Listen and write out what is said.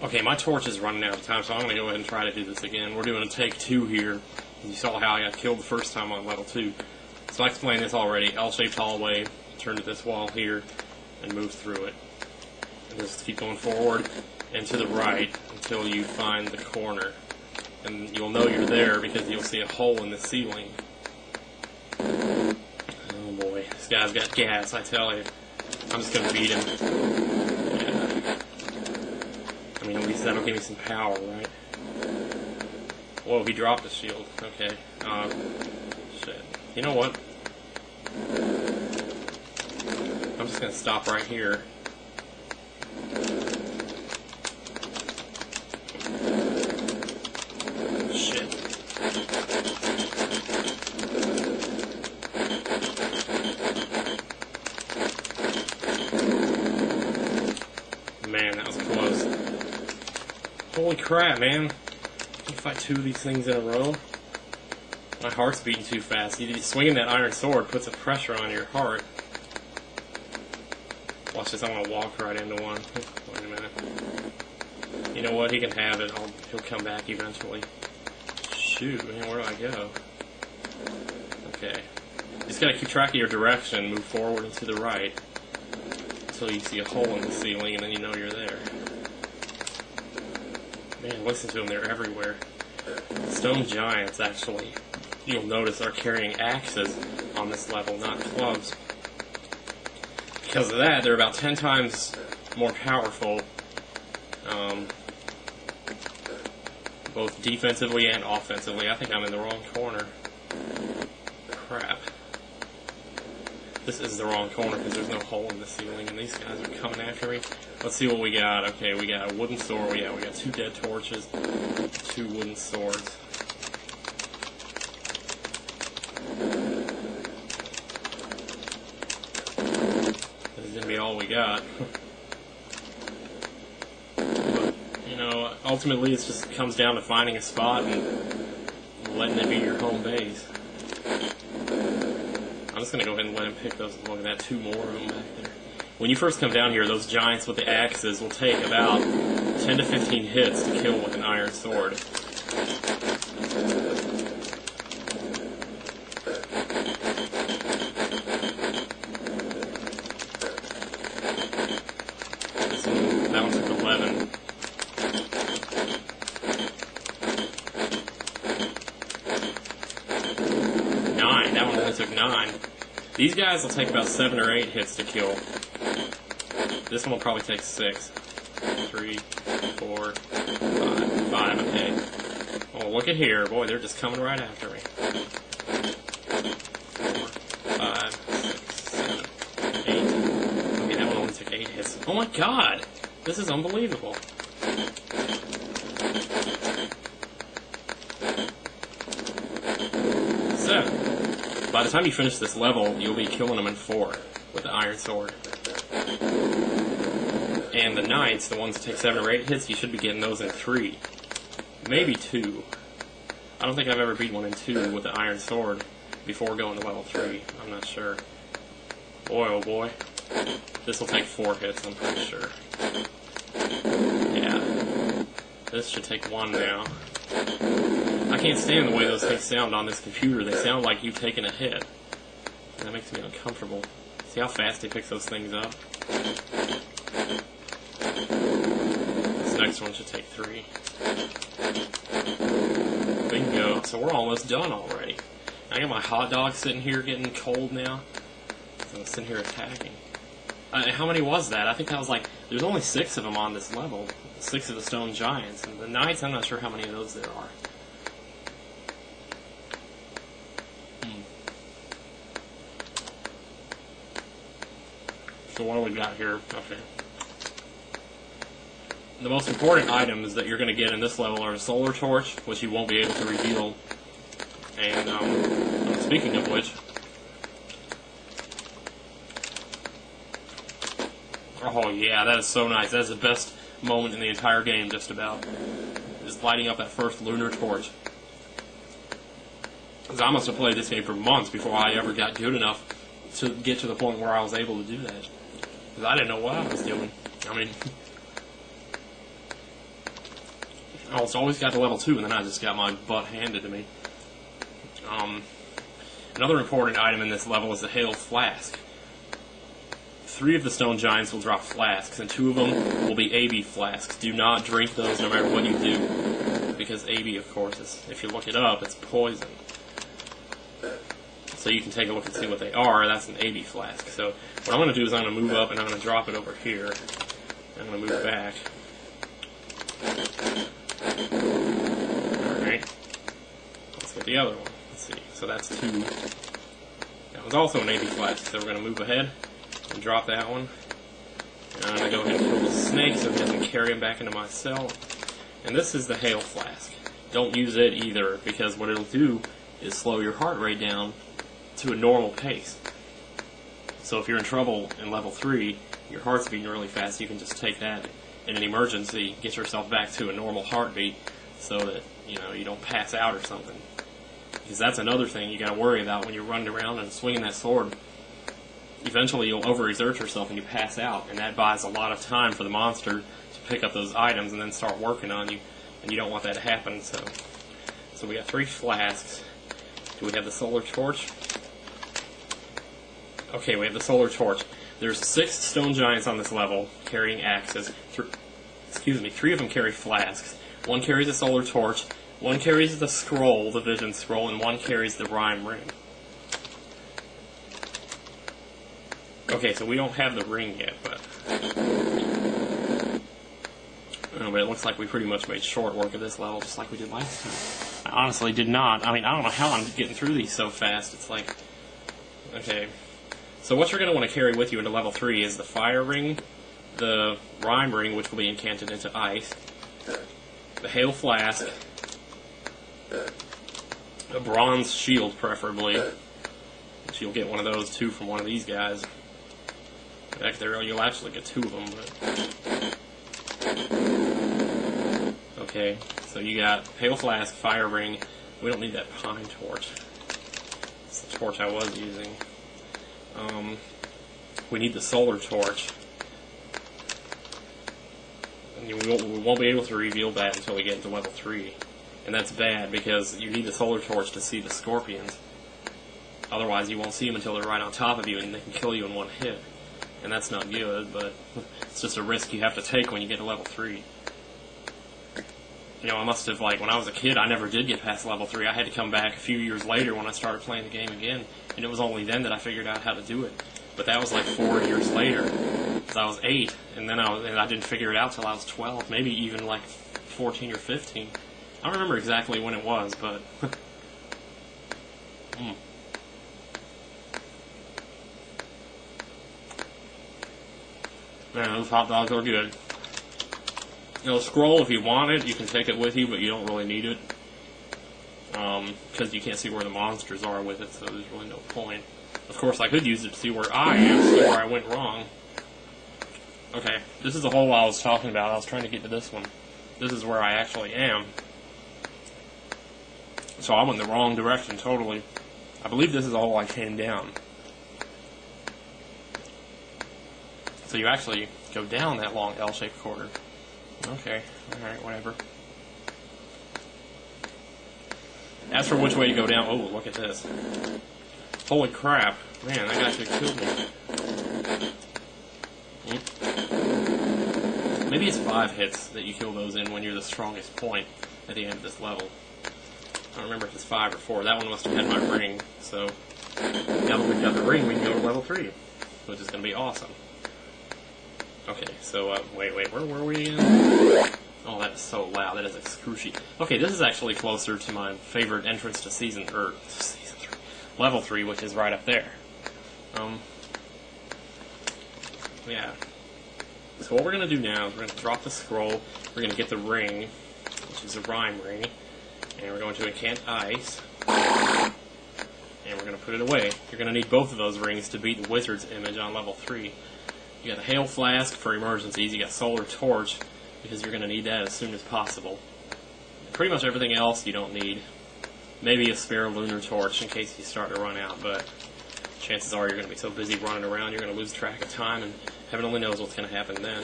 Okay, my torch is running out of time, so I'm going to go ahead and try to do this again. We're doing a take 2 here. You saw how I got killed the first time on level 2. So I explained this already. L-shaped hallway, turn to this wall here, and move through it. And just keep going forward and to the right until you find the corner. And you'll know you're there because you'll see a hole in the ceiling. Oh boy, this guy's got gas, I tell you. I'm just going to beat him. Yeah. I mean, at least that'll give me some power, right? Whoa, he dropped the shield. Okay. Shit. You know what? I'm just going to stop right here. Shit. Man, that was close. Holy crap, man. You fight 2 of these things in a row? My heart's beating too fast. Swinging that iron sword puts a pressure on your heart. Watch this, I'm going to walk right into one. Wait a minute. You know what, he can have it. He'll come back eventually. Shoot, man, where do I go? Okay. You just got to keep track of your direction, move forward and to the right. Until you see a hole in the ceiling, and then you know you're there. Man, listen to them, they're everywhere. Stone giants, actually, you'll notice, are carrying axes on this level, not clubs. Because of that, they're about 10 times more powerful, both defensively and offensively. I think I'm in the wrong corner. Crap. This is the wrong corner because there's no hole in the ceiling, and these guys are coming after me. Let's see what we got. Okay, we got a wooden sword. Yeah, we got 2 dead torches, 2 wooden swords. This is going to be all we got. But, you know, ultimately it just comes down to finding a spot and letting it be your home base. I'm just going to go ahead and let him pick those. Look at that, 2 more of them back there. When you first come down here, those giants with the axes will take about 10 to 15 hits to kill with an iron sword. That one took 11. That one only took 9. These guys will take about 7 or 8 hits to kill. This one will probably take 6. 3, 4, 5, okay. Oh, look at here. Boy, they're just coming right after me. 4, 5, 6, 7, 8. Okay, that one only took 8 hits. Oh my god! This is unbelievable. So, by the time you finish this level, you'll be killing them in 4 with the iron sword. And the knights, the ones that take 7 or 8 hits, you should be getting those in 3. Maybe 2. I don't think I've ever beat one in 2 with the iron sword before going to level 3. I'm not sure. Boy, oh boy. This will take 4 hits, I'm pretty sure. Yeah. This should take 1 now. I can't stand the way those things sound on this computer. They sound like you've taken a hit. That makes me uncomfortable. See how fast he picks those things up? This next one should take 3. Bingo. So we're almost done already. I got my hot dog sitting here getting cold now. So I'm sitting here attacking. How many was that? I think that was like, there's only 6 of them on this level. 6 of the stone giants. And the knights, I'm not sure how many of those there are. So what do we got here? Okay. The most important items that you're going to get in this level are a solar torch, which you won't be able to reveal. And speaking of which, oh yeah, that is so nice. That is the best moment in the entire game, just about. Just lighting up that first lunar torch. Because I must have played this game for months before I ever got good enough to get to the point where I was able to do that. Because I didn't know what I was doing. I mean, almost always got to level 2, and then I just got my butt handed to me. Another important item in this level is the Hail Flask. 3 of the stone giants will drop flasks, and 2 of them will be AB flasks. Do not drink those no matter what you do, because AB, of course, if you look it up, it's poison. So you can take a look and see what they are. That's an AB flask. So what I'm going to do is I'm going to move up and I'm going to drop it over here. I'm going to move back. Alright. Let's get the other one. Let's see. So that's 2. That was also an AB flask. So we're going to move ahead and drop that one. And I'm going to go ahead and kill the snake so he doesn't carry him back into my cell. And this is the Hail Flask. Don't use it either, because what it'll do is slow your heart rate down to a normal pace. So if you're in trouble in level 3, your heart's beating really fast, you can just take that in an emergency, get yourself back to a normal heartbeat so that, you don't pass out or something. Because that's another thing you gotta worry about when you're running around and swinging that sword. Eventually you'll overexert yourself and you pass out, and that buys a lot of time for the monster to pick up those items and then start working on you, and you don't want that to happen. So we got 3 flasks. Do we have the solar torch? Okay, we have the solar torch. There's 6 stone giants on this level carrying axes. 3 of them carry flasks. 1 carries a solar torch. 1 carries the scroll, the vision scroll, and 1 carries the rhyme ring. Okay, so we don't have the ring yet, but it looks like we pretty much made short work of this level, just like we did last time. I honestly did not. I mean, I don't know how I'm getting through these so fast. It's like, okay. So what you're going to want to carry with you into level 3 is the fire ring, the rhyme ring, which will be incanted into ice, the Hail Flask, a bronze shield preferably, which you'll get one of those too from one of these guys. In fact, you'll actually get 2 of them. But okay, so you got Hail Flask, fire ring. We don't need that pine torch. It's the torch I was using. We need the solar torch. And we won't be able to reveal that until we get into level 3. And that's bad, because you need the solar torch to see the scorpions. Otherwise, you won't see them until they're right on top of you, and they can kill you in 1 hit. And that's not good, but it's just a risk you have to take when you get to level 3. I must have, when I was a kid, I never did get past level 3. I had to come back a few years later when I started playing the game again, and it was only then that I figured out how to do it. But that was 4 years later, because I was 8, and then I didn't figure it out till I was 12, maybe even 14 or 15. I don't remember exactly when it was, but Man, those hot dogs are good. Scroll, if you want it, you can take it with you, but you don't really need it. Because you can't see where the monsters are with it, so there's really no point. Of course, I could use it to see where I am, see where I went wrong. Okay, this is the hole I was talking about. I was trying to get to this one. This is where I actually am. So I went the wrong direction, totally. I believe this is the hole I came down. So you actually go down that long L-shaped corridor. Okay, alright, whatever. As for which way to go down, oh, look at this. Holy crap. Man, that guy should have killed me. Maybe it's 5 hits that you kill those in when you're the strongest point at the end of this level. I don't remember if it's 5 or 4. That one must have had my ring, so now that we've got the ring, we can go to level 3, which is going to be awesome. Okay, so, wait, where were we again? Oh, that is so loud. That is excruciating. Okay, this is actually closer to my favorite entrance to season 3, level 3, which is right up there. Yeah. So what we're going to do now is we're going to drop the scroll, we're going to get the ring, which is a rhyme ring, and we're going to incant ice, and we're going to put it away. You're going to need both of those rings to beat the wizard's image on level 3. You got the Hail Flask for emergencies, you got Solar Torch, because you're going to need that as soon as possible. Pretty much everything else you don't need. Maybe a spare Lunar Torch in case you start to run out, but chances are you're going to be so busy running around you're going to lose track of time, and heaven only knows what's going to happen then.